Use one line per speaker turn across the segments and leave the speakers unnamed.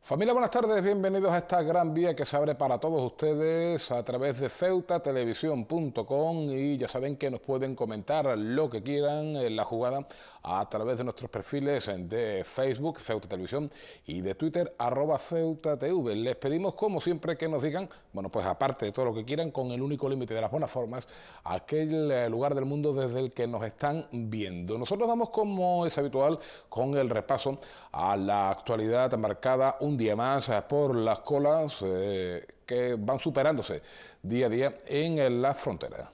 Familia, buenas tardes, bienvenidos a esta gran vía que se abre para todos ustedes a través de ceutatelevisión.com y ya saben que nos pueden comentar lo que quieran en la jugada a través de nuestros perfiles de Facebook, Ceuta Televisión, y de Twitter, @CeutaTV. Les pedimos, como siempre, que nos digan, bueno, pues aparte de todo lo que quieran, con el único límite de las buenas formas, aquel lugar del mundo desde el que nos están viendo. Nosotros vamos, como es habitual, con el repaso a la actualidad marcada un día más por las colas que van superándose día a día en la frontera.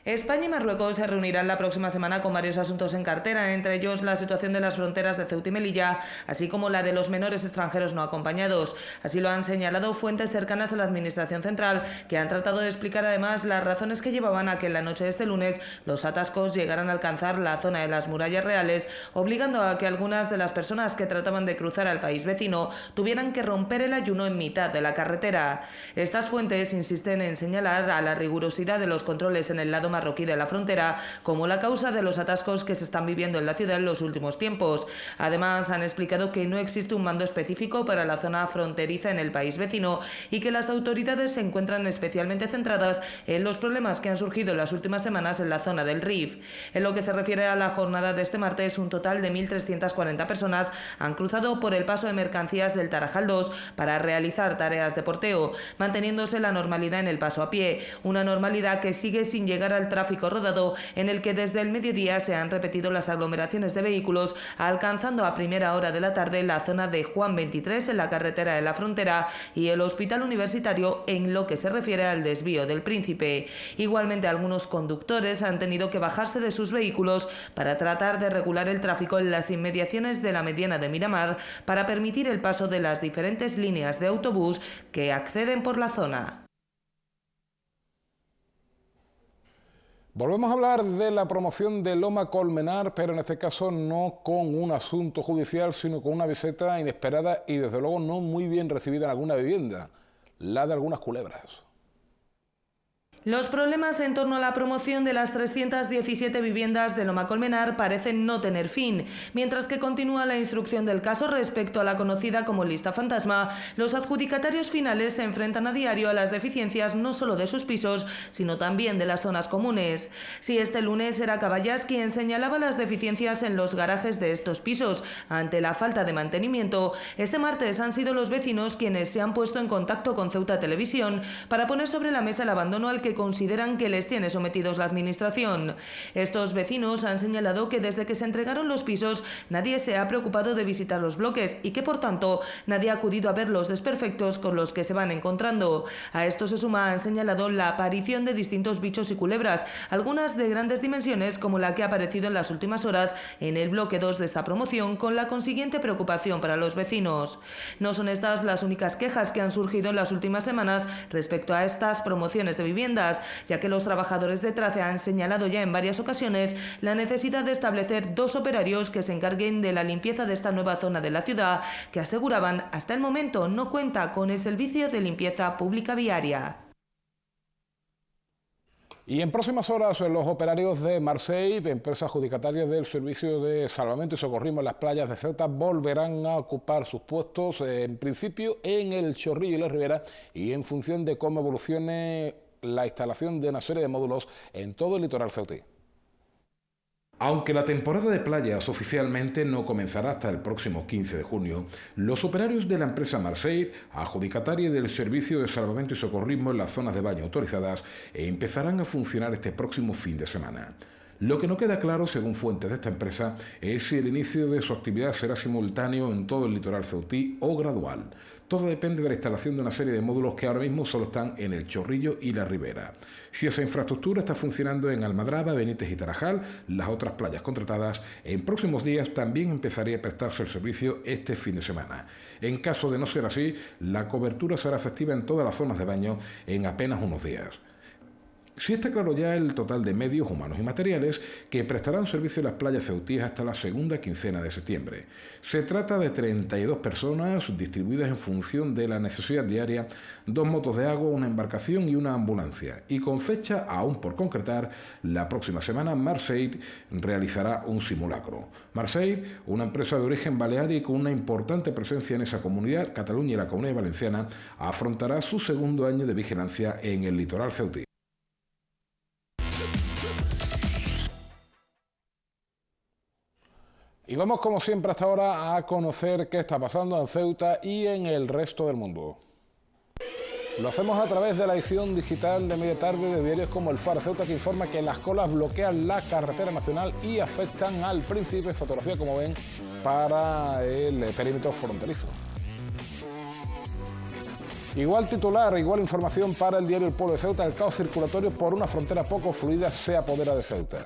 España y Marruecos se reunirán la próxima semana con varios asuntos en cartera, entre ellos la situación de las fronteras de Ceuta y Melilla, así como la de los menores extranjeros no acompañados. Así lo han señalado fuentes cercanas a la Administración Central, que han tratado de explicar además las razones que llevaban a que en la noche de este lunes los atascos llegaran a alcanzar la zona de las murallas reales, obligando a que algunas de las personas que trataban de cruzar al país vecino tuvieran que romper el ayuno en mitad de la carretera. Estas fuentes insisten en señalar a la rigurosidad de los controles en el lado marroquí de la frontera como la causa de los atascos que se están viviendo en la ciudad en los últimos tiempos. Además, han explicado que no existe un mando específico para la zona fronteriza en el país vecino y que las autoridades se encuentran especialmente centradas en los problemas que han surgido en las últimas semanas en la zona del Rif. En lo que se refiere a la jornada de este martes, un total de 1.340 personas han cruzado por el paso de mercancías del Tarajal 2 para realizar tareas de porteo, manteniéndose la normalidad en el paso a pie, una normalidad que sigue sin llegar al tráfico rodado, en el que desde el mediodía se han repetido las aglomeraciones de vehículos, alcanzando a primera hora de la tarde la zona de Juan 23 en la carretera de la frontera y el Hospital Universitario en lo que se refiere al desvío del Príncipe. Igualmente, algunos conductores han tenido que bajarse de sus vehículos para tratar de regular el tráfico en las inmediaciones de la mediana de Miramar para permitir el paso de las diferentes líneas de autobús que acceden por la zona.
Volvemos a hablar de la promoción de Loma Colmenar, pero en este caso no con un asunto judicial, sino con una visita inesperada y desde luego no muy bien recibida en alguna vivienda, la de algunas culebras.
Los problemas en torno a la promoción de las 317 viviendas de Loma Colmenar parecen no tener fin. Mientras que continúa la instrucción del caso respecto a la conocida como lista fantasma, los adjudicatarios finales se enfrentan a diario a las deficiencias no solo de sus pisos, sino también de las zonas comunes. Si este lunes era Caballas quien señalaba las deficiencias en los garajes de estos pisos ante la falta de mantenimiento, este martes han sido los vecinos quienes se han puesto en contacto con Ceuta Televisión para poner sobre la mesa el abandono al que consideran que les tiene sometidos la administración. Estos vecinos han señalado que desde que se entregaron los pisos nadie se ha preocupado de visitar los bloques y que por tanto nadie ha acudido a ver los desperfectos con los que se van encontrando. A esto se suma, han señalado, la aparición de distintos bichos y culebras, algunas de grandes dimensiones como la que ha aparecido en las últimas horas en el bloque 2 de esta promoción, con la consiguiente preocupación para los vecinos. No son estas las únicas quejas que han surgido en las últimas semanas respecto a estas promociones de viviendas, ya que los trabajadores de Trace han señalado ya en varias ocasiones la necesidad de establecer 2 operarios que se encarguen de la limpieza de esta nueva zona de la ciudad, que aseguraban hasta el momento no cuenta con el servicio de limpieza pública viaria.
Y en próximas horas los operarios de Marseille, empresa adjudicataria del servicio de salvamento y socorrismo en las playas de Ceuta, volverán a ocupar sus puestos, en principio en el Chorrillo y la Ribera, y en función de cómo evolucione la instalación de una serie de módulos en todo el litoral ceutí. Aunque la temporada de playas oficialmente no comenzará hasta el próximo 15 de junio, los operarios de la empresa Marseille, adjudicataria del servicio de salvamento y socorrismo en las zonas de baño autorizadas, empezarán a funcionar este próximo fin de semana. Lo que no queda claro, según fuentes de esta empresa, es si el inicio de su actividad será simultáneo en todo el litoral ceutí o gradual. Todo depende de la instalación de una serie de módulos que ahora mismo solo están en el Chorrillo y la Ribera. Si esa infraestructura está funcionando en Almadraba, Benítez y Tarajal, las otras playas contratadas, en próximos días también empezaría a prestarse el servicio este fin de semana. En caso de no ser así, la cobertura será efectiva en todas las zonas de baño en apenas unos días. Sí está claro ya el total de medios humanos y materiales que prestarán servicio en las playas ceutíes hasta la segunda quincena de septiembre. Se trata de 32 personas distribuidas en función de la necesidad diaria, 2 motos de agua, una embarcación y una ambulancia. Y con fecha aún por concretar, la próxima semana Marseille realizará un simulacro. Marseille, una empresa de origen balear y con una importante presencia en esa comunidad, Cataluña y la Comunidad Valenciana, afrontará su segundo año de vigilancia en el litoral ceutí. Y vamos como siempre hasta ahora a conocer qué está pasando en Ceuta y en el resto del mundo. Lo hacemos a través de la edición digital de media tarde de diarios como El Faro Ceuta, que informa que las colas bloquean la carretera nacional y afectan al Príncipe. Fotografía, como ven, para el perímetro fronterizo. Igual titular, igual información para el diario El Pueblo de Ceuta. El caos circulatorio por una frontera poco fluida se apodera de Ceuta.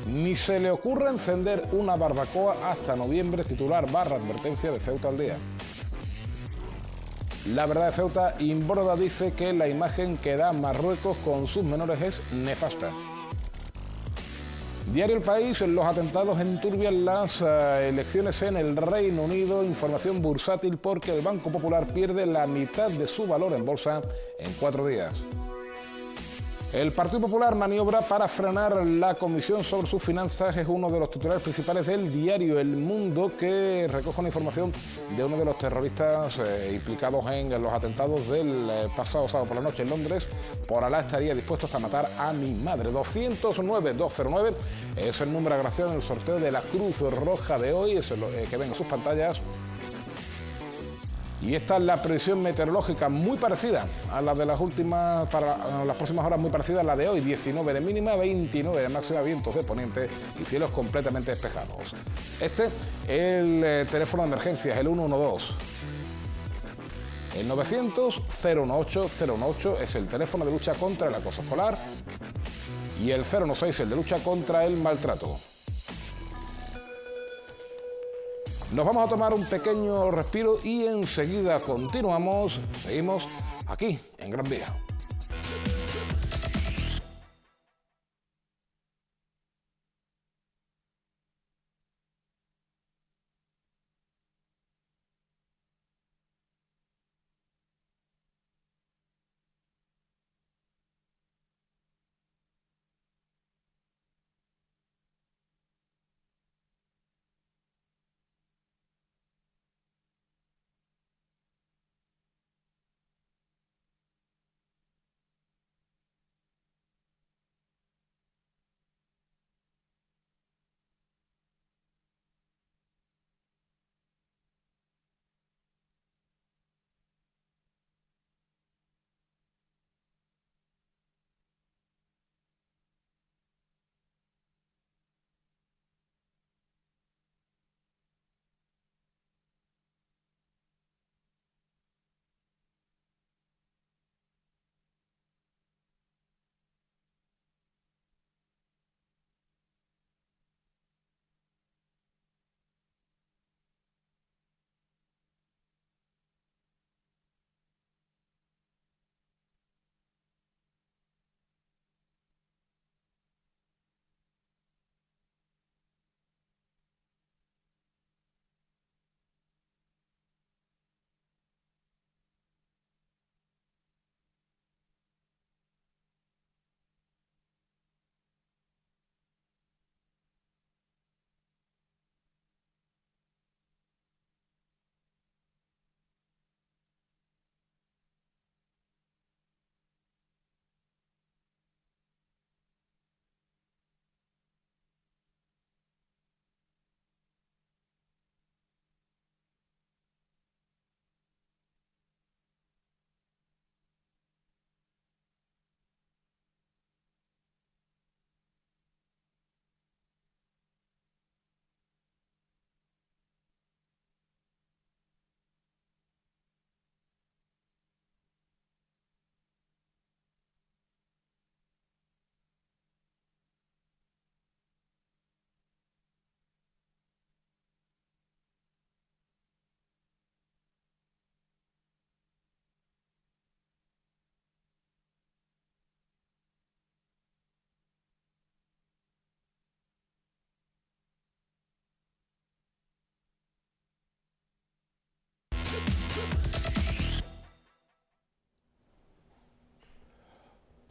Ni se le ocurre encender una barbacoa hasta noviembre, titular / advertencia de Ceuta al día. La Verdad de Ceuta, Imbroda dice que la imagen que da Marruecos con sus menores es nefasta. Diario El País, los atentados enturbian las elecciones en el Reino Unido. Información bursátil porque el Banco Popular pierde la mitad de su valor en bolsa en 4 días. El Partido Popular maniobra para frenar la Comisión sobre sus finanzas. Es uno de los titulares principales del diario El Mundo, que recoge una información de uno de los terroristas implicados en los atentados del pasado sábado por la noche en Londres. Por Alá, estaría dispuesto hasta matar a mi madre. 209-209 es el número agraciado en el sorteo de la Cruz Roja de hoy, es lo que ven en sus pantallas. Y esta es la previsión meteorológica, muy parecida a la de las últimas, para las próximas horas, muy parecida a la de hoy. 19 de mínima, 29 de máxima, vientos de poniente y cielos completamente despejados. El teléfono de emergencias, el 112. El 900-018-018 es el teléfono de lucha contra el acoso escolar. Y el 016, el de lucha contra el maltrato. Nos vamos a tomar un pequeño respiro y enseguida continuamos. Seguimos aquí en Gran Vía.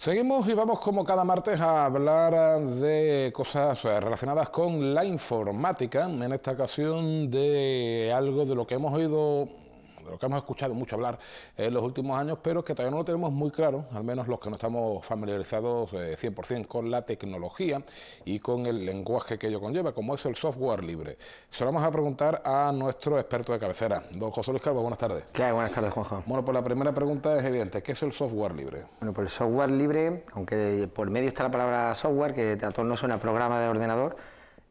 Seguimos y vamos como cada martes a hablar de cosas relacionadas con la informática, en esta ocasión de algo de lo que hemos oído, de lo que hemos escuchado mucho hablar en los últimos años, pero que todavía no lo tenemos muy claro, al menos los que no estamos familiarizados 100% con la tecnología y con el lenguaje que ello conlleva, como es el software libre. Se lo vamos a preguntar a nuestro experto de cabecera, don José Luis Calvo. Buenas tardes.
¿Qué hay? Buenas tardes, Juanjo.
Bueno, pues la primera pregunta es evidente. ¿Qué es el software libre?
Bueno, pues el software libre, aunque por medio está la palabra software, que a todos no suena programa de ordenador,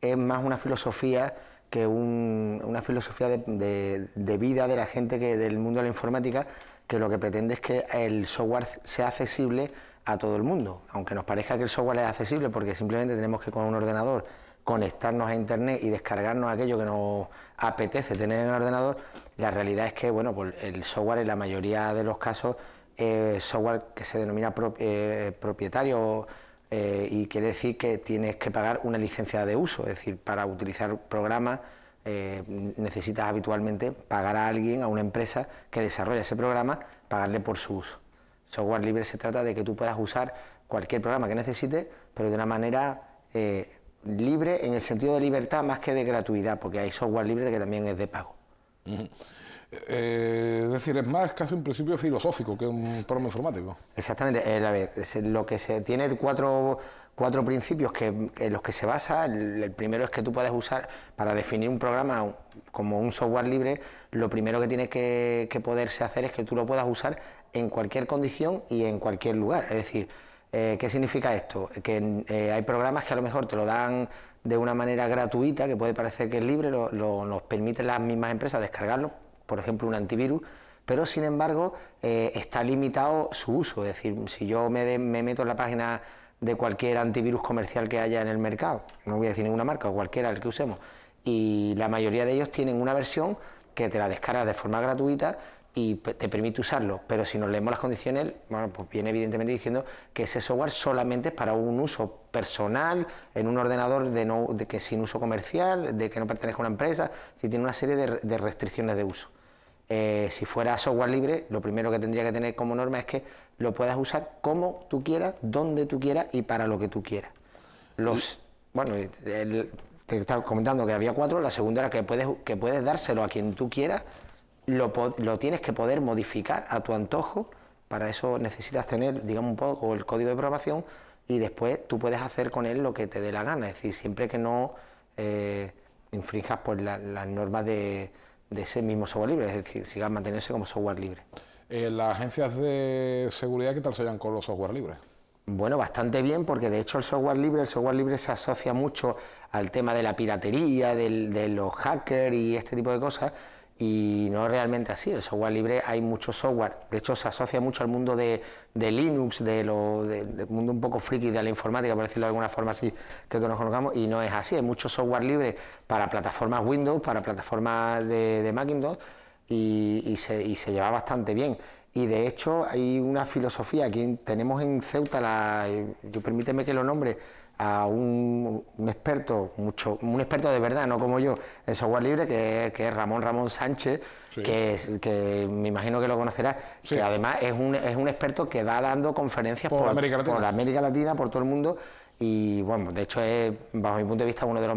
es más una filosofía que una filosofía de vida de la gente del mundo de la informática, que lo que pretende es que el software sea accesible a todo el mundo. Aunque nos parezca que el software es accesible porque simplemente tenemos que con un ordenador conectarnos a internet y descargarnos aquello que nos apetece tener en el ordenador, la realidad es que bueno, pues el software en la mayoría de los casos es software que se denomina propietario, y quiere decir que tienes que pagar una licencia de uso, es decir, para utilizar programas necesitas habitualmente pagar a alguien, a una empresa que desarrolla ese programa, pagarle por su uso. Software libre se trata de que tú puedas usar cualquier programa que necesites, pero de una manera libre en el sentido de libertad más que de gratuidad, porque hay software libre que también es de pago.
Es decir, es más casi un principio filosófico que un programa informático.
Exactamente. A ver, lo que se tiene cuatro principios en los que se basa. El primero es que tú puedes usar, para definir un programa como un software libre, lo primero que tiene que poderse hacer es que tú lo puedas usar en cualquier condición y en cualquier lugar. Es decir, ¿qué significa esto? Que hay programas que a lo mejor te lo dan de una manera gratuita, que puede parecer que es libre, nos permiten las mismas empresas descargarlo, por ejemplo un antivirus, pero sin embargo está limitado su uso. Es decir, si yo me meto en la página de cualquier antivirus comercial que haya en el mercado, no voy a decir ninguna marca, o cualquiera el que usemos, y la mayoría de ellos tienen una versión que te la descargas de forma gratuita y te permite usarlo, pero si nos leemos las condiciones, bueno, pues viene evidentemente diciendo que ese software solamente es para un uso personal, en un ordenador que sin uso comercial, de que no pertenezca a una empresa, y tiene una serie de restricciones de uso. Si fuera software libre, lo primero que tendría que tener como norma es que lo puedas usar como tú quieras, donde tú quieras y para lo que tú quieras. Bueno, te estaba comentando que había 4, la segunda era que puedes dárselo a quien tú quieras. Lo tienes que poder modificar a tu antojo. Para eso necesitas tener, digamos, un poco el código de programación, y después tú puedes hacer con él lo que te dé la gana, es decir, siempre que no infrinjas pues, las normas de ese mismo software libre, es decir, sigas manteniéndose como software libre.
¿Las agencias de seguridad qué tal se llevan con los software libres?
Bueno, bastante bien, porque de hecho el software libre se asocia mucho al tema de la piratería, de los hackers y este tipo de cosas. Y no es realmente así. El software libre, hay mucho software, de hecho se asocia mucho al mundo de Linux, del mundo un poco friki de la informática, por decirlo de alguna forma así, que todos nos conozcamos, y no es así. Hay mucho software libre para plataformas Windows, para plataformas de Macintosh, y se lleva bastante bien. Y de hecho hay una filosofía, aquí tenemos en Ceuta, permíteme que lo nombre, a un experto, un experto de verdad, no como yo, en software libre, que es Ramón Sánchez, sí. que me imagino que lo conocerás, sí. Que además es un experto que va dando conferencias por América Latina, por todo el mundo, y bueno, de hecho es, bajo mi punto de vista, uno de las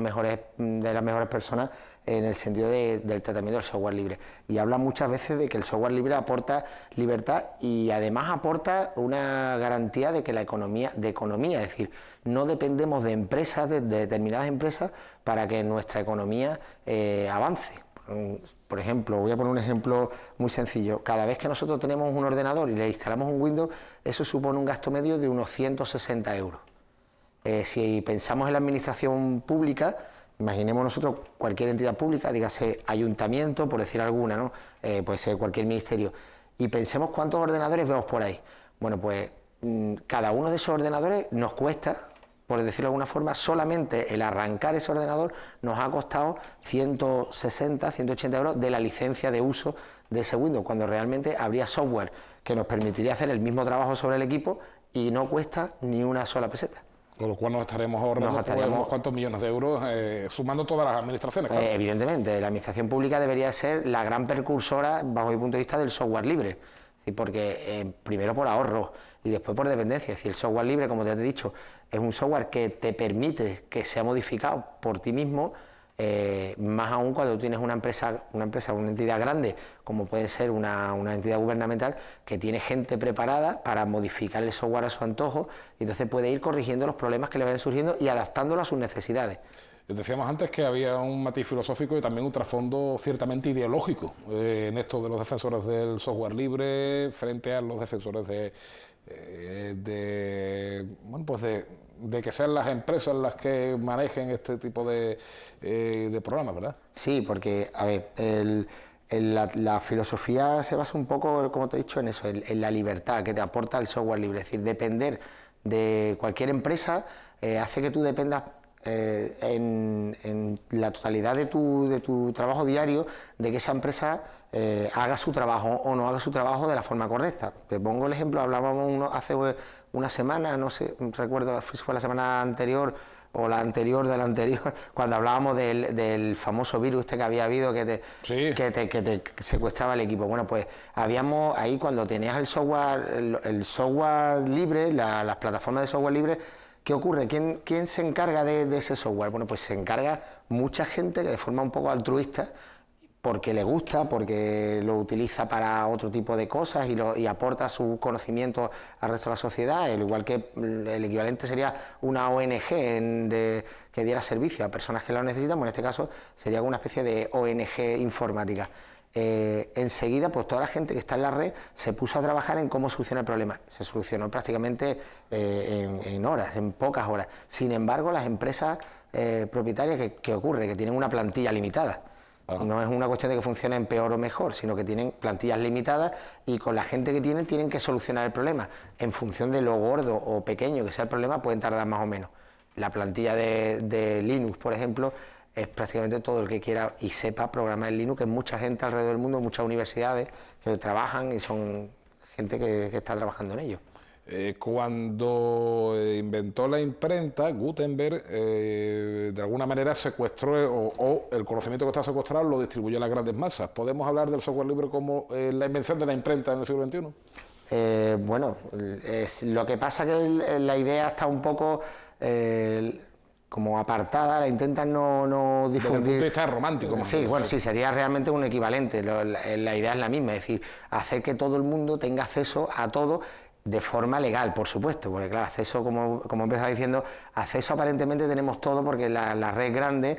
mejores personas en el sentido del tratamiento del software libre, y habla muchas veces de que el software libre aporta libertad y además aporta una garantía de que la economía, es decir, no dependemos de empresas, de determinadas empresas, para que nuestra economía avance. Por ejemplo, voy a poner un ejemplo muy sencillo. Cada vez que nosotros tenemos un ordenador y le instalamos un Windows, eso supone un gasto medio de unos 160 euros. Si pensamos en la administración pública, imaginemos nosotros cualquier entidad pública, dígase ayuntamiento, por decir alguna, ¿no? Puede ser cualquier ministerio, y pensemos cuántos ordenadores vemos por ahí. Bueno, pues cada uno de esos ordenadores nos cuesta, por decirlo de alguna forma, solamente el arrancar ese ordenador nos ha costado 160, 180 euros de la licencia de uso de ese Windows, cuando realmente habría software que nos permitiría hacer el mismo trabajo sobre el equipo y no cuesta ni una sola peseta.
Con lo cual nos estaremos ahorrando unos cuantos millones de euros, sumando todas las administraciones. Claro.
Evidentemente, la administración pública debería ser la gran precursora, bajo mi punto de vista, del software libre. Es y porque primero por ahorro y después por dependencia. Es decir, el software libre, como te he dicho, es un software que te permite que sea modificado por ti mismo, más aún cuando tú tienes una empresa, una entidad grande, como puede ser una entidad gubernamental, que tiene gente preparada para modificar el software a su antojo, y entonces puede ir corrigiendo los problemas que le vayan surgiendo y adaptándolo a sus necesidades.
Decíamos antes que había un matiz filosófico y también un trasfondo ciertamente ideológico en esto de los defensores del software libre frente a los defensores de que sean las empresas las que manejen este tipo de programas, ¿verdad?
Sí, porque, a ver, la filosofía se basa un poco, como te he dicho, en eso, en la libertad que te aporta el software libre. Es decir, depender de cualquier empresa hace que tú dependas en la totalidad de tu trabajo diario, de que esa empresa haga su trabajo o no haga su trabajo de la forma correcta. Te pongo el ejemplo, hablábamos hace una semana, no sé, recuerdo si fue la semana anterior o la anterior de la anterior, cuando hablábamos del famoso virus que había habido que te secuestraba el equipo. Bueno, pues habíamos ahí, cuando tenías el software libre, las plataformas de software libre, ¿qué ocurre? ¿Quién se encarga de ese software? Bueno, pues se encarga mucha gente que de forma un poco altruista, porque le gusta, porque lo utiliza para otro tipo de cosas y aporta su conocimiento al resto de la sociedad, al igual que el equivalente sería una ONG que diera servicio a personas que lo necesitan. Bueno, en este caso sería una especie de ONG informática. Enseguida, pues toda la gente que está en la red se puso a trabajar en cómo solucionar el problema. Se solucionó prácticamente en horas, en pocas horas. Sin embargo, las empresas propietarias, ¿qué ocurre? Que tienen una plantilla limitada. No es una cuestión de que funcionen peor o mejor, sino que tienen plantillas limitadas y con la gente que tienen que solucionar el problema. En función de lo gordo o pequeño que sea el problema, pueden tardar más o menos. La plantilla de Linux, por ejemplo, es prácticamente todo el que quiera y sepa programar en Linux, que es mucha gente alrededor del mundo, muchas universidades que trabajan y son gente que está trabajando en ello.
Cuando inventó la imprenta, Gutenberg de alguna manera secuestró o el conocimiento que está secuestrado lo distribuyó a las grandes masas. ¿Podemos hablar del software libre como la invención de la imprenta en el siglo XXI?
Bueno, lo que pasa que la idea está un poco como apartada, la intentan no difundir. Desde el
punto de vista romántico.
Sí, bueno, sí, sería realmente un equivalente. La idea es la misma, es decir, hacer que todo el mundo tenga acceso a todo de forma legal, por supuesto, porque claro, acceso, como empezaba diciendo, acceso aparentemente tenemos todo porque la red es grande,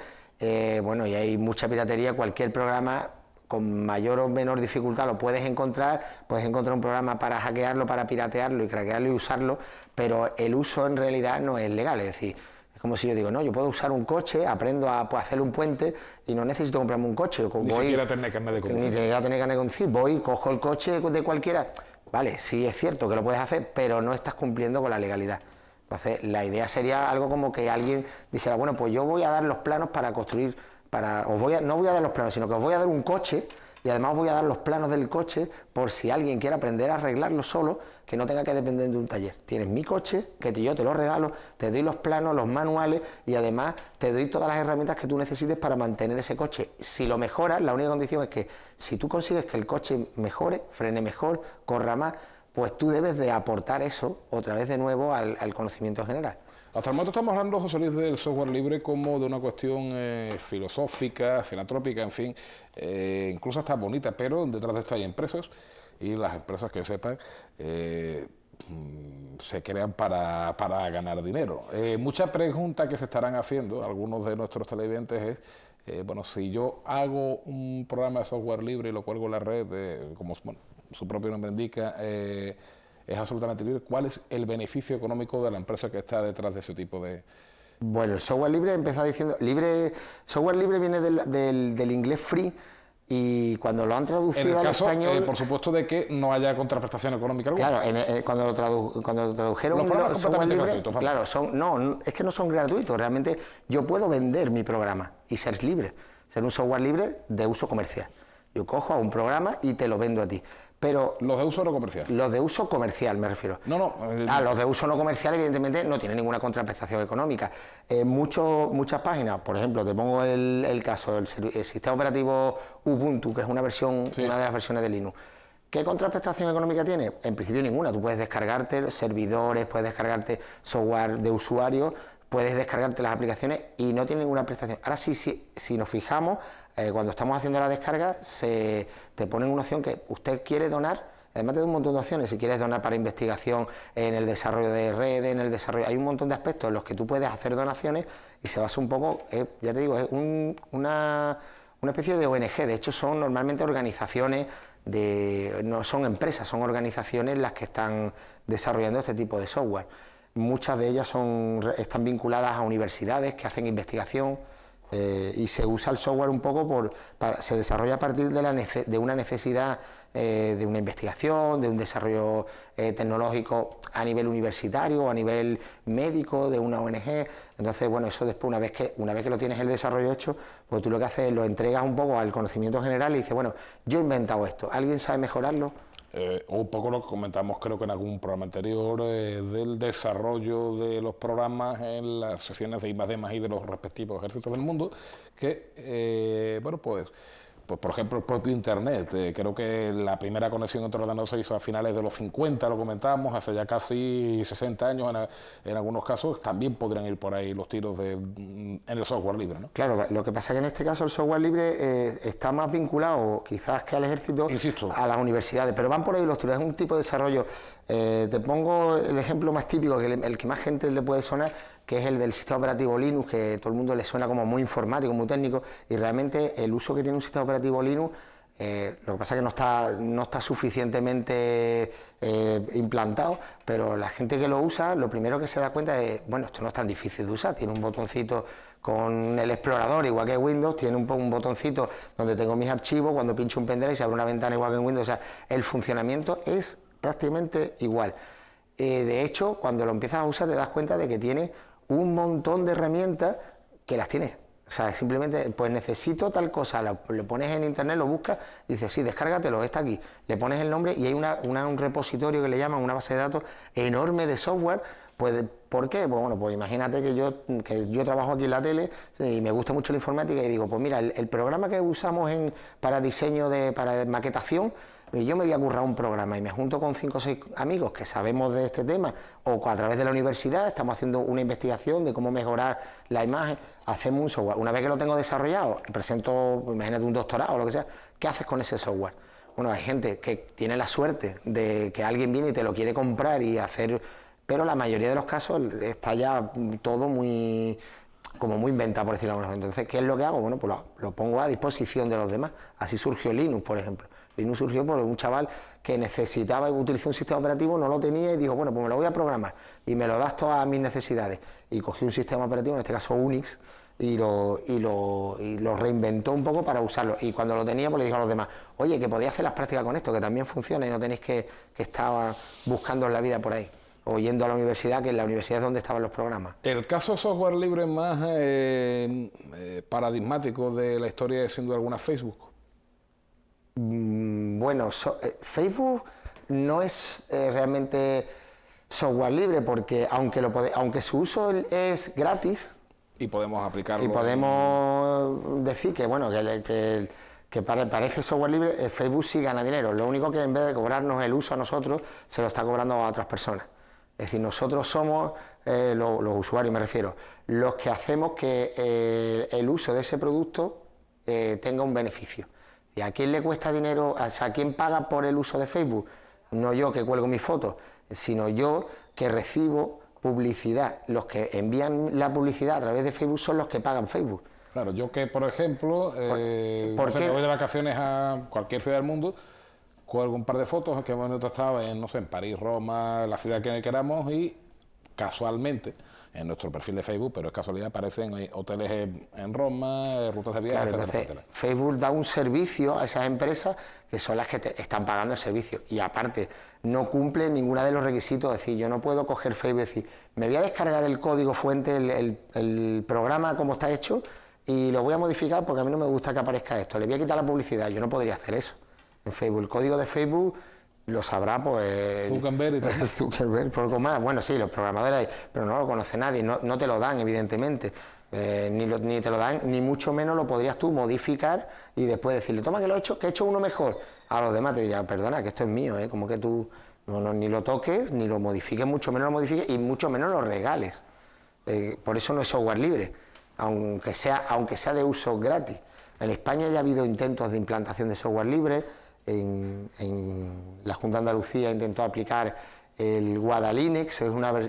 bueno, y hay mucha piratería, cualquier programa con mayor o menor dificultad lo puedes encontrar un programa para hackearlo, para piratearlo y craquearlo y usarlo, pero el uso en realidad no es legal, es decir, es como si yo digo, no, yo puedo usar un coche, aprendo a hacer un puente y no necesito comprarme un coche.
Ni siquiera tener carnet de conducir.
Ni siquiera tener carnet de conducir, voy, cojo el coche de cualquiera. Vale, sí es cierto que lo puedes hacer, pero no estás cumpliendo con la legalidad. Entonces, la idea sería algo como que alguien dijera, bueno, pues yo voy a dar los planos para construir, no voy a dar los planos, sino que os voy a dar un coche y además voy a dar los planos del coche por si alguien quiere aprender a arreglarlo solo, que no tenga que depender de un taller. Tienes mi coche, que yo te lo regalo, te doy los planos, los manuales y además te doy todas las herramientas que tú necesites para mantener ese coche. Si lo mejoras, la única condición es que si tú consigues que el coche mejore, frene mejor, corra más, pues tú debes de aportar eso otra vez de nuevo al conocimiento general.
Hasta el momento estamos hablando, José Luis, del software libre como de una cuestión filosófica, filantrópica, en fin, incluso hasta bonita, pero detrás de esto hay empresas y las empresas, que sepan, se crean para ganar dinero. Mucha pregunta que se estarán haciendo algunos de nuestros televidentes es, bueno, si yo hago un programa de software libre y lo cuelgo en la red, como su propio nombre indica, es absolutamente libre, ¿cuál es el beneficio económico de la empresa que está detrás de ese tipo de...?
Bueno, el software libre, empezado diciendo, software libre viene del inglés free, y cuando lo han traducido al español...
por supuesto, de que no haya contraprestación económica alguna.
Claro, cuando lo tradujeron...
Los programas completamente gratuitos.
Claro, es que no son gratuitos, realmente yo puedo vender mi programa y ser libre, ser un software libre de uso comercial. Yo cojo a un programa y te lo vendo a ti. Pero
los de uso no comercial.
Los de uso comercial, me refiero. Los de uso no comercial, evidentemente, no tienen ninguna contraprestación económica. Muchas páginas, por ejemplo, te pongo el caso del sistema operativo Ubuntu, que es una de las versiones de Linux. ¿Qué contraprestación económica tiene? En principio ninguna. Tú puedes descargarte servidores, puedes descargarte software de usuario, puedes descargarte las aplicaciones y no tiene ninguna prestación. Ahora sí, si nos fijamos, cuando estamos haciendo la descarga, te ponen una opción que usted quiere donar. Además te da un montón de opciones, si quieres donar para investigación en el desarrollo de redes, en el desarrollo, hay un montón de aspectos en los que tú puedes hacer donaciones y se basa un poco, ya te digo, es una especie de ONG. De hecho son normalmente organizaciones, no son empresas, son organizaciones las que están desarrollando este tipo de software. Muchas de ellas están vinculadas a universidades que hacen investigación, y se usa el software un poco se desarrolla a partir de una necesidad de una investigación, de un desarrollo tecnológico a nivel universitario o a nivel médico de una ONG. Entonces, bueno, eso después, una vez que lo tienes el desarrollo hecho, pues tú lo que haces es lo entregas un poco al conocimiento general y dices, bueno, yo he inventado esto, ¿alguien sabe mejorarlo?
Un poco lo que comentamos creo que en algún programa anterior del desarrollo de los programas en las sesiones de I+D+I de los respectivos ejércitos del mundo, que, bueno, pues por ejemplo el propio Internet, creo que la primera conexión entre ordenadores se hizo a finales de los 50, lo comentábamos, hace ya casi 60 años en algunos casos, también podrían ir por ahí los tiros en el software libre, ¿no?
Claro, lo que pasa es que en este caso el software libre está más vinculado quizás que al ejército,
insisto,
a las universidades, pero van por ahí los tiros, es un tipo de desarrollo. Te pongo el ejemplo más típico, el que más gente le puede sonar, que es el del sistema operativo Linux, que todo el mundo le suena como muy informático, muy técnico, y realmente el uso que tiene un sistema operativo Linux, lo que pasa es que no está suficientemente implantado, pero la gente que lo usa, lo primero que se da cuenta es, bueno, esto no es tan difícil de usar, tiene un botoncito con el explorador, igual que Windows, tiene un botoncito donde tengo mis archivos, cuando pincho un pendrive se abre una ventana igual que en Windows, o sea, el funcionamiento es prácticamente igual. De hecho, cuando lo empiezas a usar te das cuenta de que tiene un montón de herramientas que las tienes. O sea, simplemente, pues necesito tal cosa, lo pones en internet, lo buscas y dices, sí, descárgatelo, está aquí. Le pones el nombre y hay un repositorio que le llaman, una base de datos enorme de software. Pues, ¿por qué? Pues bueno, pues imagínate que yo trabajo aquí en la tele y me gusta mucho la informática y digo, pues mira, el programa que usamos para diseño, para maquetación, y yo me voy a currar un programa y me junto con 5 o 6 amigos que sabemos de este tema o a través de la universidad estamos haciendo una investigación de cómo mejorar la imagen, hacemos un software. Una vez que lo tengo desarrollado, presento, imagínate un doctorado o lo que sea, ¿qué haces con ese software? Bueno, hay gente que tiene la suerte de que alguien viene y te lo quiere comprar y hacer, pero la mayoría de los casos está ya todo muy inventado, por decirlo de alguna manera. Entonces, ¿qué es lo que hago? Bueno, pues lo pongo a disposición de los demás. Así surgió Linux, por ejemplo. Linux surgió por un chaval que necesitaba utilizar un sistema operativo, no lo tenía y dijo, bueno, pues me lo voy a programar y me lo das todas mis necesidades. Y cogió un sistema operativo, en este caso Unix, y lo reinventó un poco para usarlo. Y cuando lo tenía, pues le dijo a los demás, oye, que podía hacer las prácticas con esto, que también funciona y no tenéis que estar buscando la vida por ahí, o yendo a la universidad, que en la universidad es donde estaban los programas.
El caso de software libre más paradigmático de la historia es, sin duda alguna, Facebook.
Bueno, Facebook no es realmente software libre porque aunque su uso es gratis
y podemos aplicarlo
y podemos decir que bueno que parece software libre, Facebook sí gana dinero. Lo único que en vez de cobrarnos el uso a nosotros se lo está cobrando a otras personas. Es decir, nosotros somos los usuarios, me refiero, los que hacemos que el uso de ese producto tenga un beneficio. ¿Y a quién le cuesta dinero? O sea, ¿a quién paga por el uso de Facebook? No yo que cuelgo mis fotos, sino yo que recibo publicidad. Los que envían la publicidad a través de Facebook son los que pagan Facebook.
Claro, yo que, por ejemplo, me voy de vacaciones a cualquier ciudad del mundo, cuelgo un par de fotos que hemos estado en, no sé, en París, Roma, la ciudad que queramos y casualmente en nuestro perfil de Facebook, pero es casualidad, aparecen hoteles en Roma, rutas de viaje,
claro, etcétera. Facebook da un servicio a esas empresas que son las que te están pagando el servicio y aparte no cumple ninguna de los requisitos. Es decir, yo no puedo coger Facebook y decir, me voy a descargar el código fuente, el programa como está hecho y lo voy a modificar porque a mí no me gusta que aparezca esto, le voy a quitar la publicidad. Yo no podría hacer eso en Facebook. El código de Facebook lo sabrá pues
Zuckerberg y tal.
Zuckerberg, poco más. Bueno, sí, los programadores, pero no lo conoce nadie, no te lo dan, evidentemente. Ni te lo dan, ni mucho menos lo podrías tú modificar y después decirle, toma que lo he hecho, que he hecho uno mejor. a los demás, te diría, perdona, que esto es mío, ¿eh? Como que tú ni lo toques, ni lo modifiques, mucho menos lo modifiques y mucho menos lo regales. Por eso no es software libre, aunque sea de uso gratis. En España ya ha habido intentos de implantación de software libre. En la Junta de Andalucía intentó aplicar el WADA Linux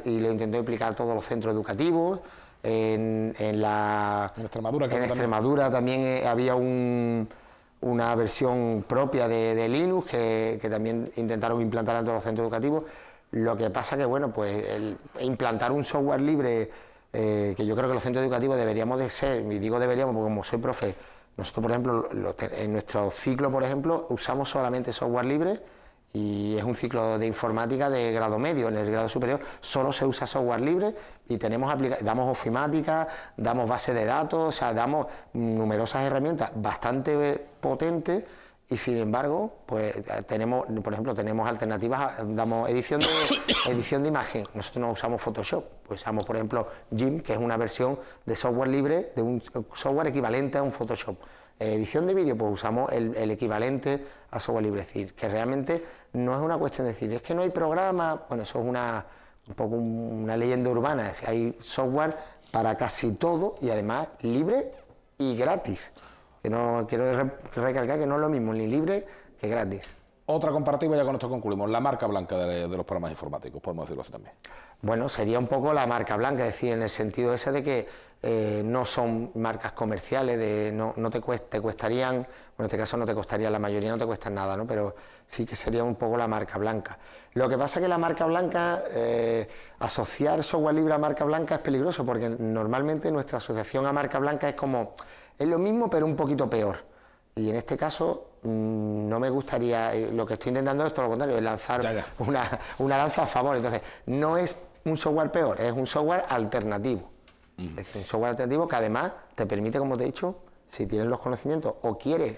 y lo intentó aplicar a todos los centros educativos. En Extremadura también había una versión propia de Linux que también intentaron implantar en todos los centros educativos. Lo que pasa que, bueno, pues implantar un software libre, que yo creo que los centros educativos deberíamos de ser, y digo deberíamos porque como soy profe, nosotros, por ejemplo, en nuestro ciclo, por ejemplo, usamos solamente software libre y es un ciclo de informática de grado medio. En el grado superior solo se usa software libre y damos ofimática, damos base de datos, o sea, damos numerosas herramientas bastante potentes y sin embargo, pues tenemos, por ejemplo, tenemos alternativas, damos edición de imagen. Nosotros no usamos Photoshop, pues usamos, por ejemplo, GIMP, que es una versión de software libre, de un software equivalente a un Photoshop. Edición de vídeo, pues usamos el equivalente a software libre. Es decir, que realmente no es una cuestión de decir, es que no hay programa, bueno, eso es un poco una leyenda urbana, es que hay software para casi todo y además libre y gratis. Que no quiero recalcar que no es lo mismo ni libre que gratis.
Otra comparativa, ya con esto concluimos, la marca blanca de los programas informáticos, podemos decirlo así también.
Bueno, sería un poco la marca blanca, es decir, en el sentido ese de que no son marcas comerciales, no te costarían, bueno, en este caso no te costaría, la mayoría no te cuestan nada, ¿no? Pero sí que sería un poco la marca blanca. Lo que pasa es que la marca blanca, asociar software libre a marca blanca es peligroso, porque normalmente nuestra asociación a marca blanca es lo mismo pero un poquito peor. Y en este caso no me gustaría, lo que estoy intentando es todo lo contrario, es lanzar una lanza a favor. Entonces, no es un software peor, es un software alternativo. Es decir, un software alternativo que además te permite, como te he dicho, si tienes los conocimientos o quieres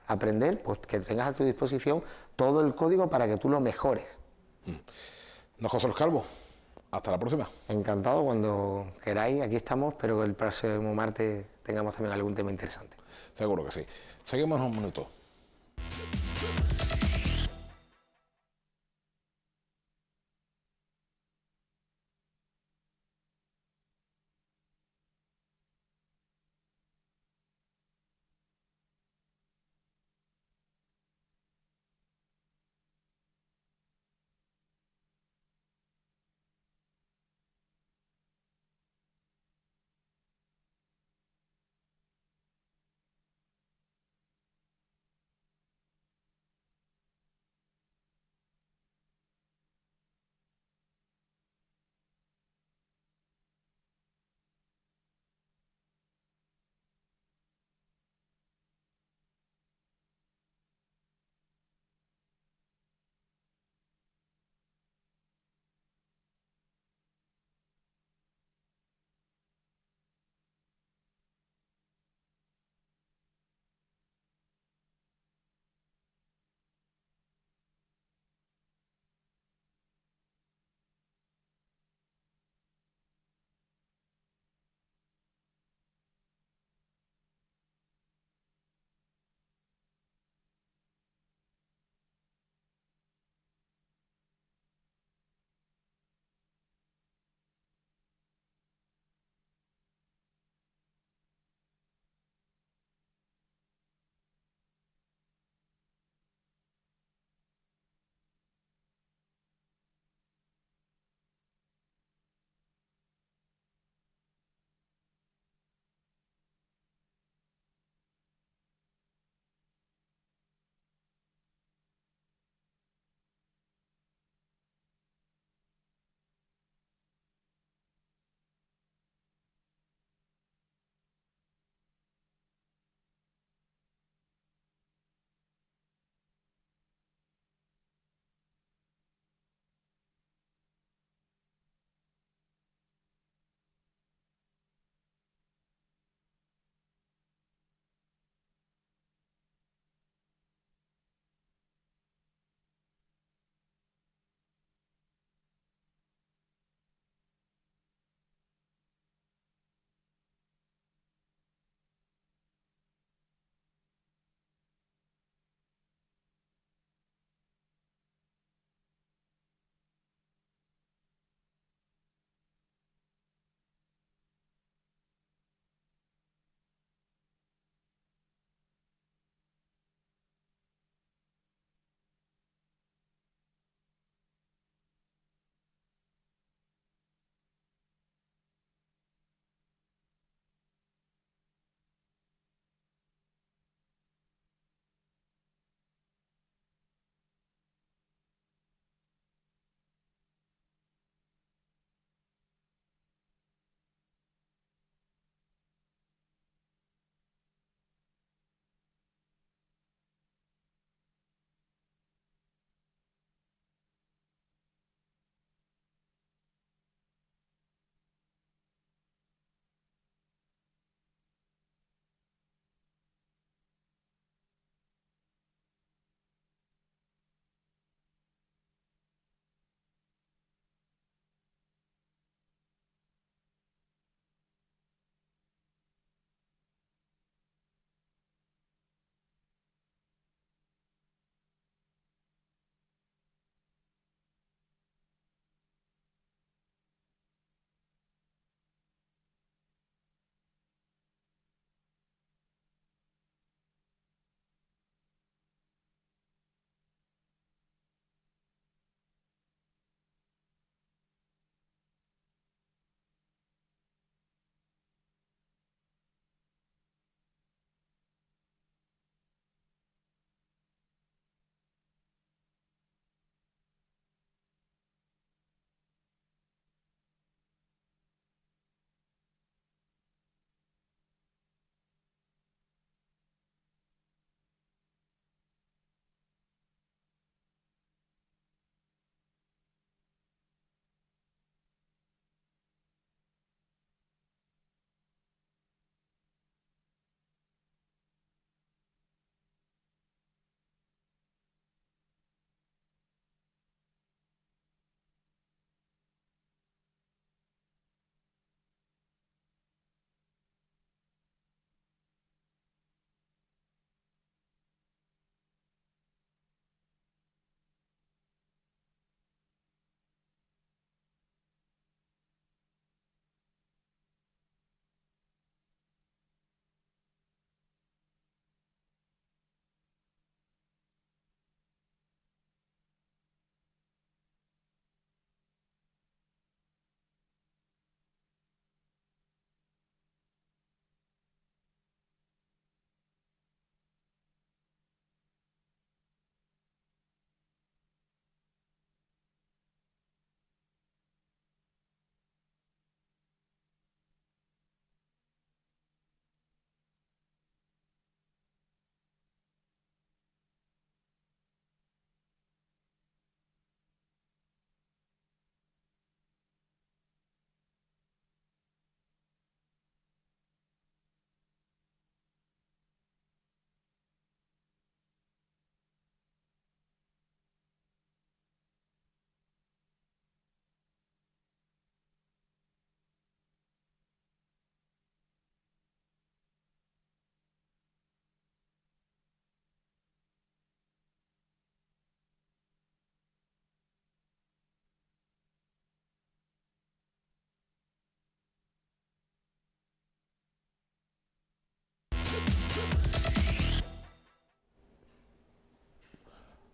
aprender, pues que tengas a tu disposición todo el código para que tú lo mejores.
Don José Luis Calvo, hasta la próxima.
Encantado, cuando queráis, aquí estamos, espero que el próximo martes tengamos también algún tema interesante.
Seguro que sí. Seguimos en un minuto.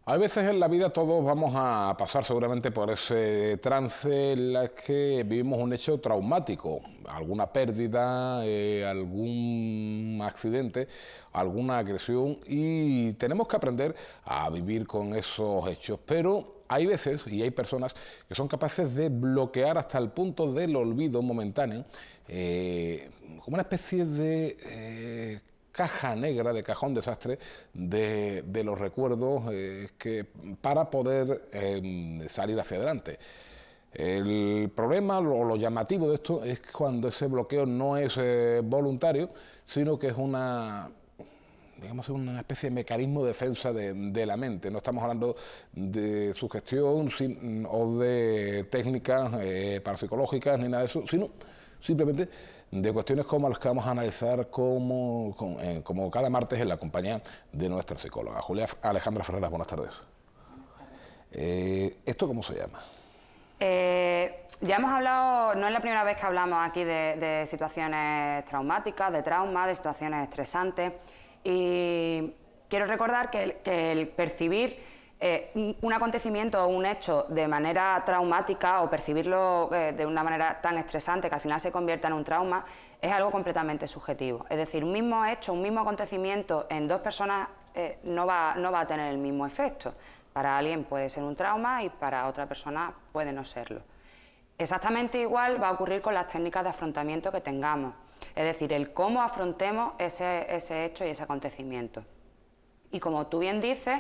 Hay veces en la vida todos vamos a pasar seguramente por ese trance en la que vivimos un hecho traumático, alguna pérdida, algún accidente, alguna agresión, y tenemos que aprender a vivir con esos hechos. Pero hay veces y hay personas que son capaces de bloquear hasta el punto del olvido momentáneo, como una especie de caja negra, de cajón desastre de los recuerdos para poder salir hacia adelante. El problema o lo llamativo de esto es cuando ese bloqueo no es voluntario, sino que es una especie de mecanismo de defensa de la mente. No estamos hablando de sugestión o de técnicas parapsicológicas ni nada de eso, sino simplemente de cuestiones como las que vamos a analizar como cada martes en la compañía de nuestra psicóloga, Julia Alejandra Ferreras. Buenas tardes. ¿Esto cómo se llama?
Ya hemos hablado, no es la primera vez que hablamos aquí de situaciones traumáticas, de trauma, de situaciones estresantes, y quiero recordar que el percibir un acontecimiento o un hecho de manera traumática o percibirlo de una manera tan estresante que al final se convierta en un trauma es algo completamente subjetivo. Es decir, un mismo hecho, un mismo acontecimiento en dos personas no va a tener el mismo efecto. Para alguien puede ser un trauma y para otra persona puede no serlo. Exactamente igual va a ocurrir con las técnicas de afrontamiento que tengamos. Es decir, el cómo afrontemos ese hecho y ese acontecimiento. Y como tú bien dices,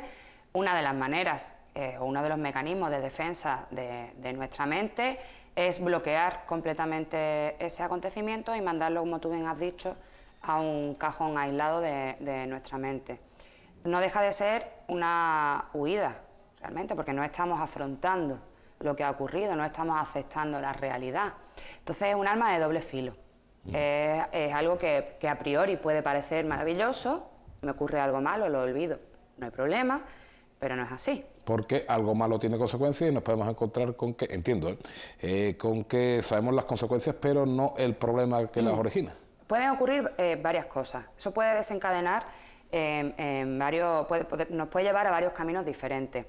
una de las maneras o uno de los mecanismos de defensa de nuestra mente es bloquear completamente ese acontecimiento y mandarlo, como tú bien has dicho, a un cajón aislado de nuestra mente. No deja de ser una huida, realmente, porque no estamos afrontando lo que ha ocurrido, no estamos aceptando la realidad. Entonces es un arma de doble filo. Es algo que a priori puede parecer maravilloso, me ocurre algo malo, lo olvido, no hay problema, pero no es así.
Porque algo malo tiene consecuencias y nos podemos encontrar con que, entiendo, con que sabemos las consecuencias, pero no el problema que las origina.
Pueden ocurrir varias cosas. Eso puede desencadenar nos puede llevar a varios caminos diferentes.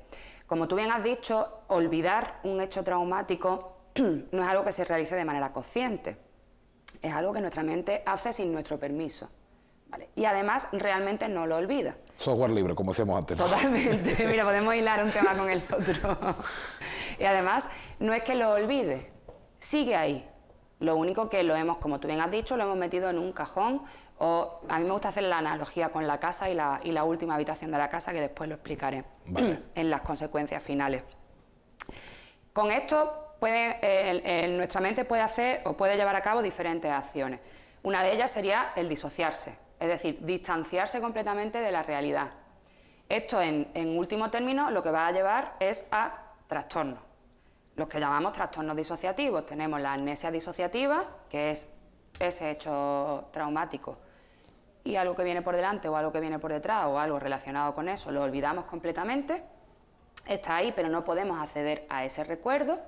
Como tú bien has dicho, olvidar un hecho traumático no es algo que se realice de manera consciente. Es algo que nuestra mente hace sin nuestro permiso, ¿vale? Y además realmente no lo olvida.
Software libre, como decíamos antes.
Totalmente. Mira, podemos hilar un tema con el otro. Y además, no es que lo olvide, sigue ahí. Lo único que lo hemos, como tú bien has dicho, lo hemos metido en un cajón, o a mí me gusta hacer la analogía con la casa y la última habitación de la casa, que después lo explicaré en las consecuencias finales. Con esto nuestra mente puede hacer o puede llevar a cabo diferentes acciones. Una de ellas sería el disociarse, es decir, distanciarse completamente de la realidad. Esto, en último término, lo que va a llevar es a trastornos, los que llamamos trastornos disociativos. Tenemos la amnesia disociativa, que es ese hecho traumático y algo que viene por delante o algo que viene por detrás o algo relacionado con eso, lo olvidamos completamente, está ahí pero no podemos acceder a ese recuerdo.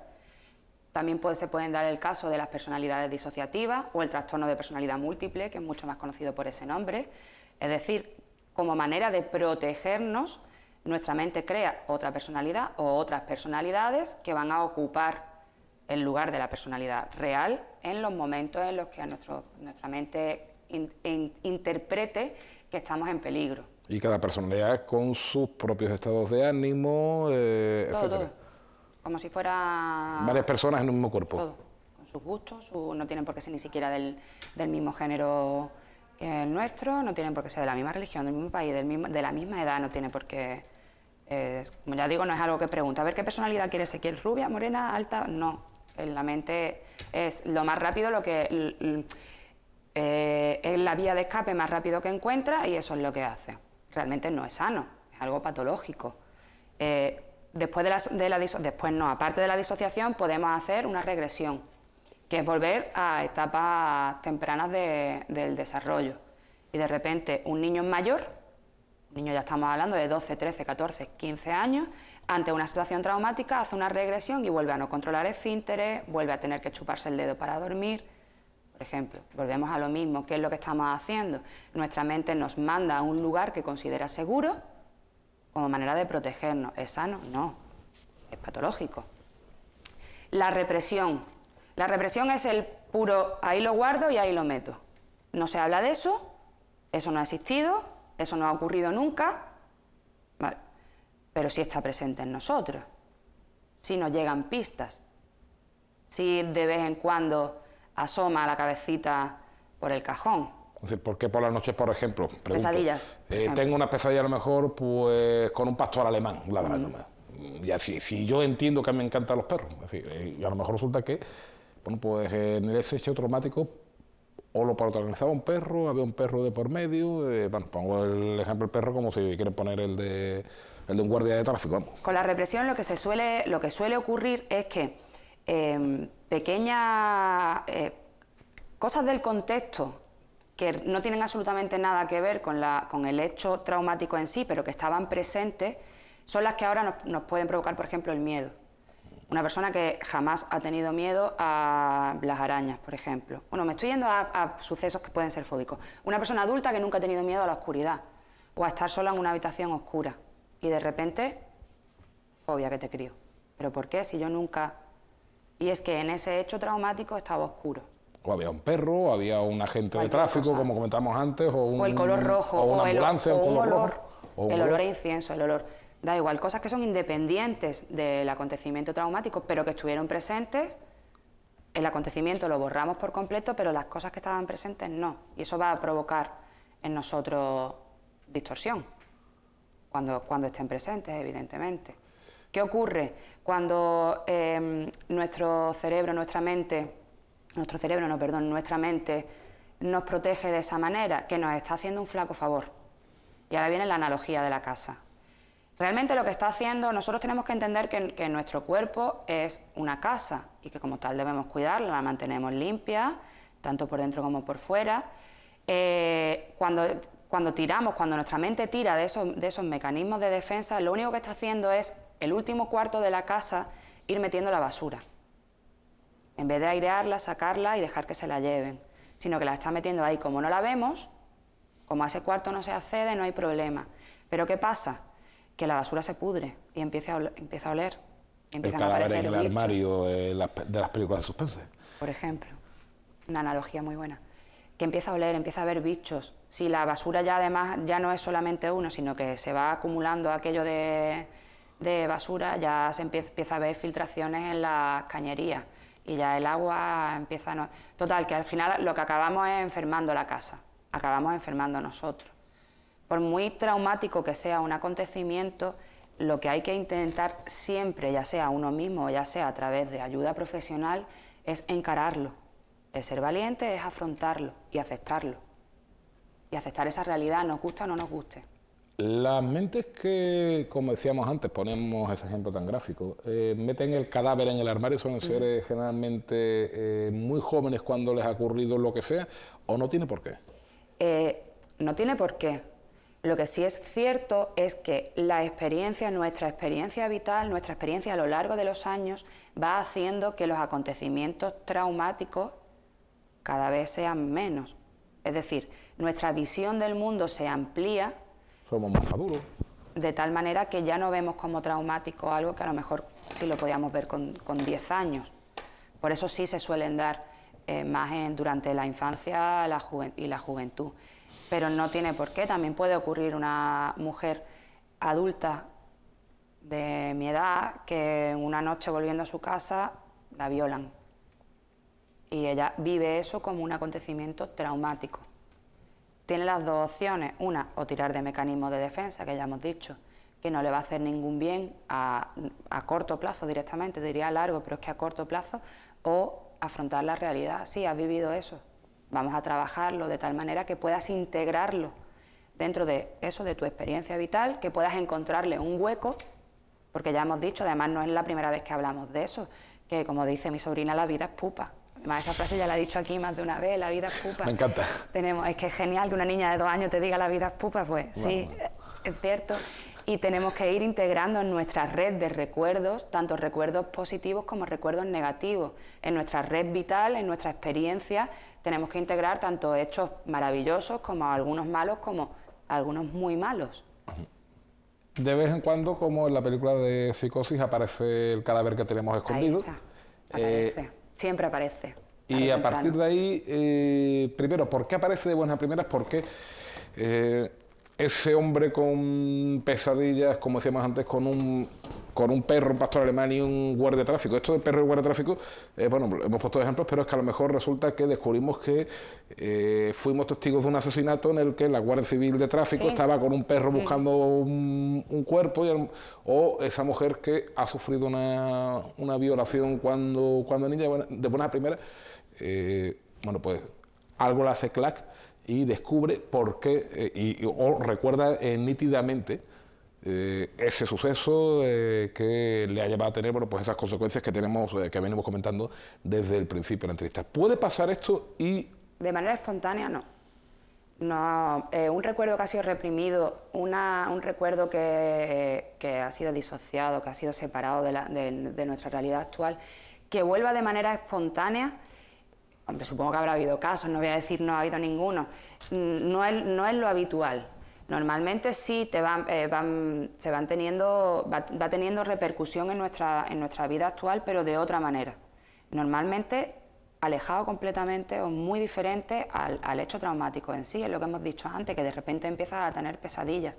También se pueden dar el caso de las personalidades disociativas o el trastorno de personalidad múltiple, que es mucho más conocido por ese nombre. Es decir, como manera de protegernos, nuestra mente crea otra personalidad o otras personalidades que van a ocupar el lugar de la personalidad real en los momentos en los que nuestra mente interprete que estamos en peligro.
Y cada personalidad con sus propios estados de ánimo, etcétera.
Todo. Como si fuera...
varias personas en un mismo cuerpo.
Todo. Con sus gustos, no tienen por qué ser ni siquiera del mismo género que el nuestro, no tienen por qué ser de la misma religión, del mismo país, de la misma edad, no tiene por qué... como ya digo, no es algo que pregunta. A ver, ¿qué personalidad quieres ser? ¿Quieres rubia, morena, alta? No. En la mente es lo más rápido, es la vía de escape más rápido que encuentra y eso es lo que hace. Realmente no es sano, es algo patológico. Aparte de la disociación, podemos hacer una regresión, que es volver a etapas tempranas del desarrollo. Y de repente un niño mayor, un niño ya estamos hablando de 12, 13, 14, 15 años, ante una situación traumática hace una regresión y vuelve a no controlar esfínteres, vuelve a tener que chuparse el dedo para dormir. Por ejemplo, volvemos a lo mismo. ¿Qué es lo que estamos haciendo? Nuestra mente nos manda a un lugar que considera seguro como manera de protegernos. ¿Es sano? No, es patológico. La represión. La represión es el puro, ahí lo guardo y ahí lo meto. No se habla de eso no ha existido, eso no ha ocurrido nunca, vale, pero sí está presente en nosotros. Sí nos llegan pistas, sí de vez en cuando asoma la cabecita por el cajón.
Es decir, ¿por qué por las noches, por ejemplo? Pregunto,
Pesadillas.
Tengo una pesadilla a lo mejor pues con un pastor alemán ladrándome. Y así, si yo entiendo que a mí me encantan los perros, es decir, y a lo mejor resulta que, bueno, pues en ese hecho traumático o lo protagonizaba un perro, había un perro de por medio, bueno, pongo el ejemplo del perro como si quieren poner el de un guardia de tráfico, vamos.
Con la represión lo que suele ocurrir es que pequeñas cosas del contexto que no tienen absolutamente nada que ver con el hecho traumático en sí, pero que estaban presentes, son las que ahora nos pueden provocar, por ejemplo, el miedo. Una persona que jamás ha tenido miedo a las arañas, por ejemplo. Bueno, me estoy yendo a sucesos que pueden ser fóbicos. Una persona adulta que nunca ha tenido miedo a la oscuridad o a estar sola en una habitación oscura y de repente, fobia que te crío. ¿Pero por qué? Si yo nunca... Y es que en ese hecho traumático estaba oscuro.
O había un perro, o había un agente de tráfico,
cosa,
como comentamos antes,
o el color rojo,
o una ambulancia,
o un
color
olor,
rojo, o un
el olor a incienso, el olor... Da igual, cosas que son independientes del acontecimiento traumático, pero que estuvieron presentes. El acontecimiento lo borramos por completo, pero las cosas que estaban presentes no. Y eso va a provocar en nosotros distorsión, cuando estén presentes, evidentemente. ¿Qué ocurre? Cuando nuestra mente nos protege de esa manera, que nos está haciendo un flaco favor. Y ahora viene la analogía de la casa. Realmente lo que está haciendo, nosotros tenemos que entender que nuestro cuerpo es una casa y que como tal debemos cuidarla, la mantenemos limpia, tanto por dentro como por fuera. Cuando nuestra mente tira de esos mecanismos de defensa, lo único que está haciendo es el último cuarto de la casa ir metiendo la basura. En vez de airearla, sacarla y dejar que se la lleven, sino que la está metiendo ahí. Como no la vemos, como a ese cuarto no se accede, no hay problema. Pero ¿qué pasa? Que la basura se pudre y empieza a oler.
El cadáver en el armario de las películas de suspense.
Por ejemplo, una analogía muy buena. Que empieza a oler, empieza a haber bichos. Si la basura ya además ya no es solamente uno, sino que se va acumulando aquello de basura, ya se empieza a ver filtraciones en las cañerías y ya el agua empieza a... Total, que al final lo que acabamos es enfermando la casa, acabamos enfermando nosotros. Por muy traumático que sea un acontecimiento, lo que hay que intentar siempre, ya sea uno mismo o ya sea a través de ayuda profesional, es encararlo. El ser valiente es afrontarlo y aceptarlo. Y aceptar esa realidad, nos gusta o no nos guste.
Las mentes que, como decíamos antes, ponemos ese ejemplo tan gráfico, meten el cadáver en el armario, son seres generalmente muy jóvenes cuando les ha ocurrido lo que sea, ¿o no tiene por qué?
No tiene por qué. Lo que sí es cierto es que nuestra experiencia vital, nuestra experiencia a lo largo de los años va haciendo que los acontecimientos traumáticos cada vez sean menos. Es decir, nuestra visión del mundo se amplía.
Somos más maduros.
De tal manera que ya no vemos como traumático algo que a lo mejor sí lo podíamos ver con 10 años. Por eso sí se suelen dar más durante la infancia y la juventud. Pero no tiene por qué, también puede ocurrir una mujer adulta de mi edad que una noche volviendo a su casa la violan y ella vive eso como un acontecimiento traumático. Tiene las dos opciones, una, o tirar de mecanismos de defensa, que ya hemos dicho, que no le va a hacer ningún bien a corto plazo directamente, diría a largo, pero es que a corto plazo, o afrontar la realidad. Sí, has vivido eso. Vamos a trabajarlo de tal manera que puedas integrarlo dentro de eso, de tu experiencia vital, que puedas encontrarle un hueco, porque ya hemos dicho, además no es la primera vez que hablamos de eso, que como dice mi sobrina, la vida es pupa. Además esa frase ya la he dicho aquí más de una vez, la vida es pupa.
Me encanta.
Es que es genial que una niña de 2 años te diga la vida es pupa, pues bueno. Sí, es cierto. Y tenemos que ir integrando en nuestra red de recuerdos, tanto recuerdos positivos como recuerdos negativos. En nuestra red vital, en nuestra experiencia, tenemos que integrar tanto hechos maravillosos como algunos malos, como algunos muy malos.
De vez en cuando, como en la película de Psicosis, aparece el cadáver que tenemos escondido.
Ahí está, aparece, siempre aparece.
Y a partir de ahí, primero, ¿por qué aparece de buenas a primeras? Porque ese hombre con pesadillas, como decíamos antes, con un perro, un pastor alemán y un guardia de tráfico. Esto del perro y el guardia de tráfico, bueno, hemos puesto ejemplos, pero es que a lo mejor resulta que descubrimos que fuimos testigos de un asesinato en el que la Guardia Civil de Tráfico estaba con un perro buscando un cuerpo, o esa mujer que ha sufrido una violación cuando niña, de buenas a primeras, bueno, pues algo le hace clac y descubre por qué, o recuerda nítidamente ese suceso que le ha llevado a tener, bueno, pues esas consecuencias que tenemos, que venimos comentando desde el principio de la entrevista. ¿Puede pasar esto y...?
De manera espontánea, no. No, un recuerdo que ha sido reprimido, un recuerdo que ha sido disociado, que ha sido separado de nuestra realidad actual, que vuelva de manera espontánea. Hombre, supongo que habrá habido casos, no voy a decir no ha habido ninguno. No es lo habitual. Normalmente sí va teniendo repercusión en nuestra vida actual, pero de otra manera. Normalmente alejado completamente o muy diferente al hecho traumático en sí, es lo que hemos dicho antes, que de repente empiezas a tener pesadillas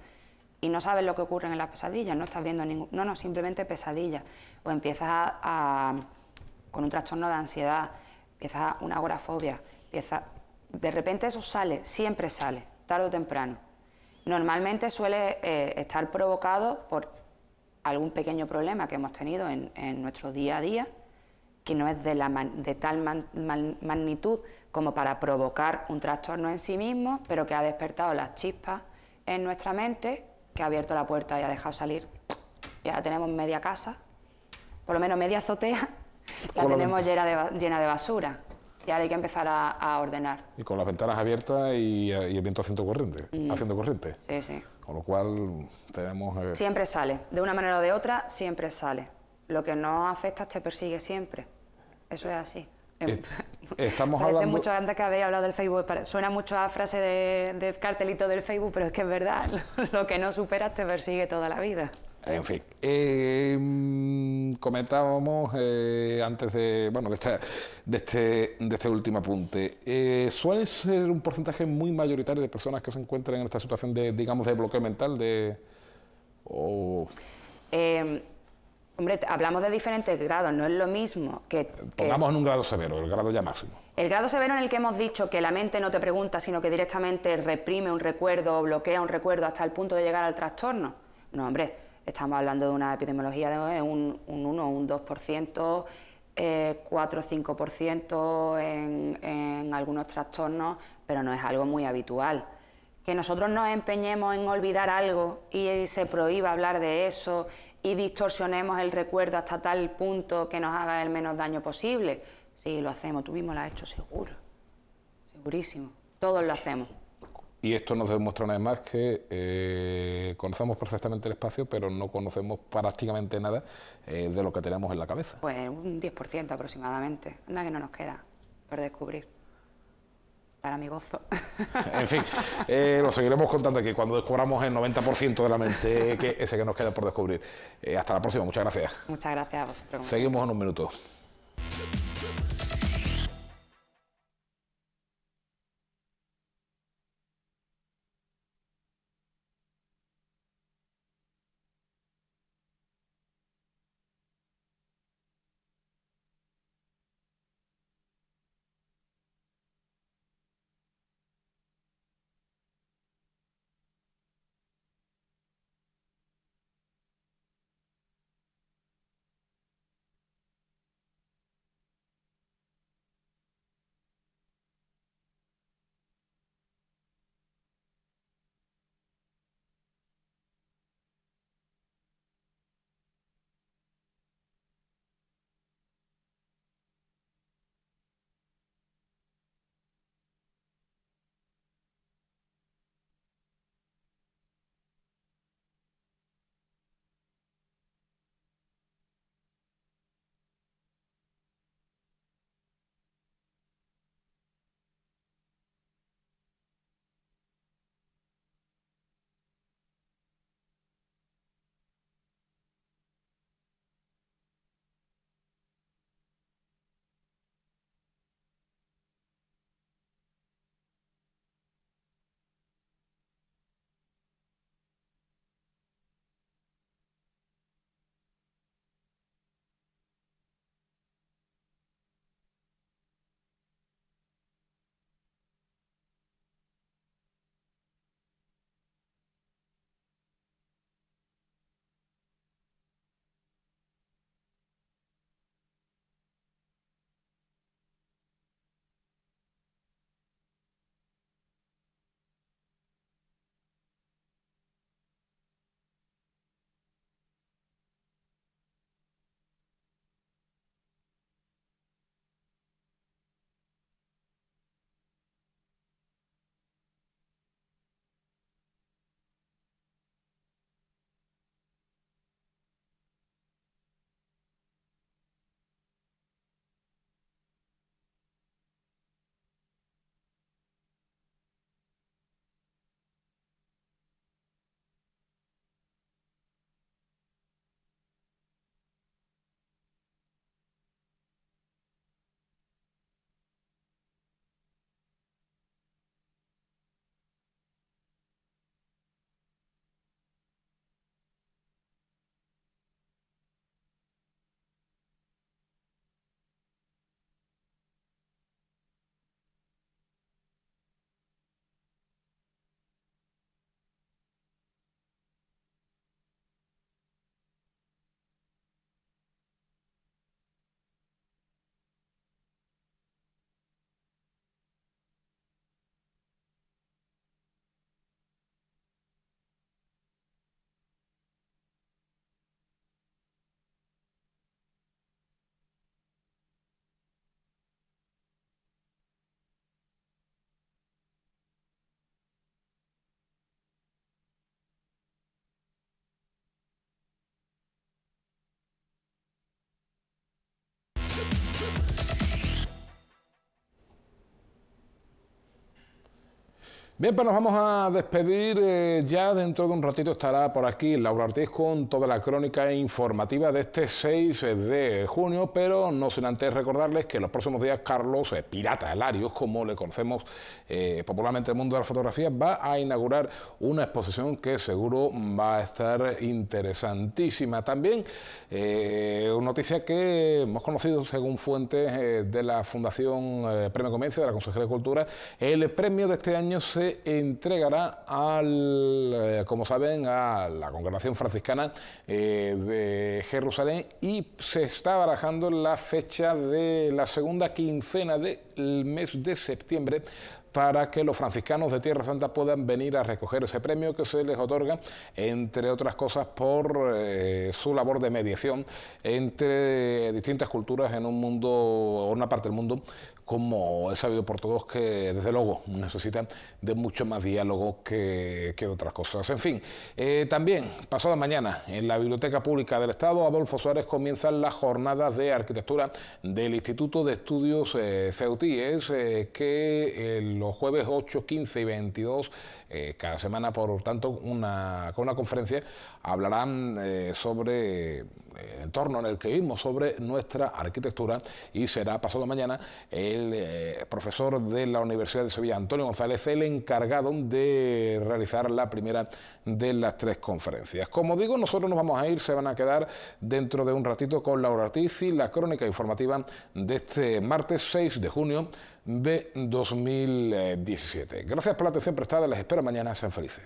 y no sabes lo que ocurre en las pesadillas, no estás viendo no, simplemente pesadillas, o empiezas con un trastorno de ansiedad, empieza una agorafobia, de repente eso sale, siempre sale, tarde o temprano. Normalmente suele estar provocado por algún pequeño problema que hemos tenido en nuestro día a día, que no es de tal magnitud como para provocar un trastorno en sí mismo, pero que ha despertado las chispas en nuestra mente, que ha abierto la puerta y ha dejado salir. Y ahora tenemos media casa, por lo menos media azotea, la tenemos llena de basura. Y ahora hay que empezar a ordenar.
Y con las ventanas abiertas y el viento haciendo corriente.
Sí, sí.
Con lo cual tenemos...
Siempre sale, de una manera o de otra, siempre sale. Lo que no aceptas te persigue siempre. Eso es así.
Estamos
Parece
hablando...
mucho, antes que habéis hablado del Facebook, suena mucho a frase de cartelito del Facebook, pero es que es verdad, lo que no superas te persigue toda la vida.
En fin, comentábamos antes de este último apunte, suele ser un porcentaje muy mayoritario de personas que se encuentran en esta situación de bloqueo mental,
Hombre, hablamos de diferentes grados, no es lo mismo que...
Pongamos en un grado severo, el grado ya máximo.
El grado severo en el que hemos dicho que la mente no te pregunta, sino que directamente reprime un recuerdo o bloquea un recuerdo hasta el punto de llegar al trastorno. No, hombre, estamos hablando de una epidemiología de un 1 o un 2%, 4 o 5% en algunos trastornos, pero no es algo muy habitual. Que nosotros nos empeñemos en olvidar algo y se prohíba hablar de eso y distorsionemos el recuerdo hasta tal punto que nos haga el menos daño posible. Sí, lo hacemos, tú mismo lo has hecho seguro, segurísimo, todos lo hacemos.
Y esto nos demuestra una vez más que conocemos perfectamente el espacio, pero no conocemos prácticamente nada de lo que tenemos en la cabeza.
Pues un 10% aproximadamente, anda que no nos queda por descubrir. Para mi gozo.
En fin, lo seguiremos contando aquí cuando descubramos el 90% de la mente, ese que nos queda por descubrir. Hasta la próxima, muchas gracias.
Muchas gracias a vosotros.
Seguimos en un minuto. Bien, pues nos vamos a despedir. Ya dentro de un ratito estará por aquí Laura Ortiz con toda la crónica informativa de este 6 de junio, pero no sin antes recordarles que los próximos días Carlos Pirata Larios, como le conocemos popularmente en el mundo de la fotografía, va a inaugurar una exposición que seguro va a estar interesantísima. También una noticia que hemos conocido según fuentes de la Fundación Premio Comercio de la Consejería de Cultura. El premio de este año se entregará como saben, a la Congregación Franciscana de Jerusalén, y se está barajando la fecha de la segunda quincena del mes de septiembre para que los franciscanos de Tierra Santa puedan venir a recoger ese premio que se les otorga, entre otras cosas, por su labor de mediación entre distintas culturas en un mundo, o una parte del mundo, como es sabido por todos, que desde luego necesitan de mucho más diálogo que otras cosas. En fin, también pasado mañana en la Biblioteca Pública del Estado Adolfo Suárez comienzan las jornadas de arquitectura del Instituto de Estudios Ceutíes, que los jueves 8, 15 y 22, cada semana, por tanto, con una conferencia, hablarán sobre el entorno en el que vivimos, sobre nuestra arquitectura, y será pasado mañana el profesor de la Universidad de Sevilla, Antonio González, el encargado de realizar la primera de las 3 conferencias. Como digo, nosotros nos vamos a ir, se van a quedar dentro de un ratito con Laura Ortiz y la crónica informativa de este martes 6 de junio de 2017. Gracias por la atención prestada, les espero mañana, sean felices.